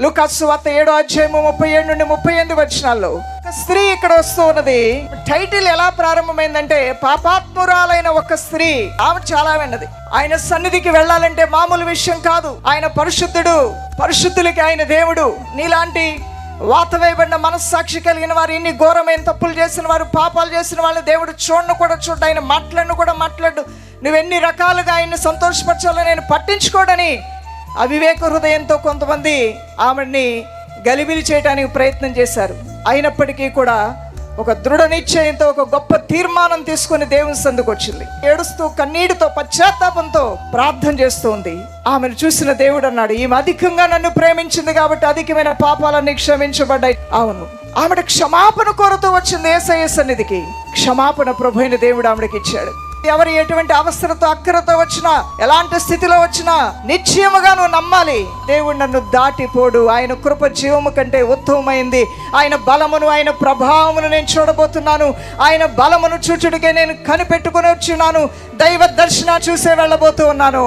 లూకాసు సువార్త 7వ అధ్యాయము 37 నుండి 38 వచనాల్లో ఒక స్త్రీ ఇక్కడ వస్తూ ఉన్నది. టైటిల్ ఎలా ప్రారంభమైందంటే పాపాత్మురాలైన ఒక స్త్రీ. ఆమె చాలా విన్నది. ఆయన సన్నిధికి వెళ్ళాలంటే మామూలు విషయం కాదు. ఆయన పరిశుద్ధుడు, పరిశుద్ధులకి ఆయన దేవుడు. నీలాంటి వాత వేయబడిన మనస్సాక్షి కలిగిన వారు, ఎన్ని ఘోరమైన తప్పులు చేసిన వారు, పాపాలు చేసిన వాళ్ళు దేవుడు చూడను కూడా చూడ, ఆయన మాట్లాడను కూడా మాట్లాడు. నువ్వెన్ని రకాలుగా ఆయన్ని సంతోషపరచాలని నేను పట్టించుకోడని అవివేక హృదయంతో కొంతమంది ఆమెని గలిబిలి చేయడానికి ప్రయత్నం చేశారు. అయినప్పటికీ కూడా ఒక దృఢ నిశ్చయంతో, ఒక గొప్ప తీర్మానం తీసుకుని దేవుని సందుకు వచ్చింది. ఏడుస్తూ, కన్నీటితో, పశ్చాత్తాపంతో ప్రార్థన చేస్తుంది. ఆమెను చూసిన దేవుడు అన్నాడు, ఈమె అధికంగా నన్ను ప్రేమించింది కాబట్టి అధికమైన పాపాలన్నీ క్షమించబడ్డాయి. అవును, ఆమెడ క్షమాపణ కోరుతూ వచ్చింది యేసయ్య సన్నిధికి. క్షమాపణ ప్రభు అయిన దేవుడు ఆమెకి ఇచ్చాడు. ఎవరు ఎటువంటి అవసరతో, అక్కరతో వచ్చినా, ఎలాంటి స్థితిలో వచ్చినా నిశ్చయముగా నువ్వు నమ్మాలి, దేవుడు నన్ను దాటిపోడు. ఆయన కృప జీవము కంటే ఉత్తమమైంది. ఆయన బలమును, ఆయన ప్రభావమును నేను చూడబోతున్నాను. ఆయన బలమును చూచుడికే నేను కనిపెట్టుకుని వచ్చినాను. దైవ దర్శన చూసే వెళ్ళబోతూ ఉన్నాను.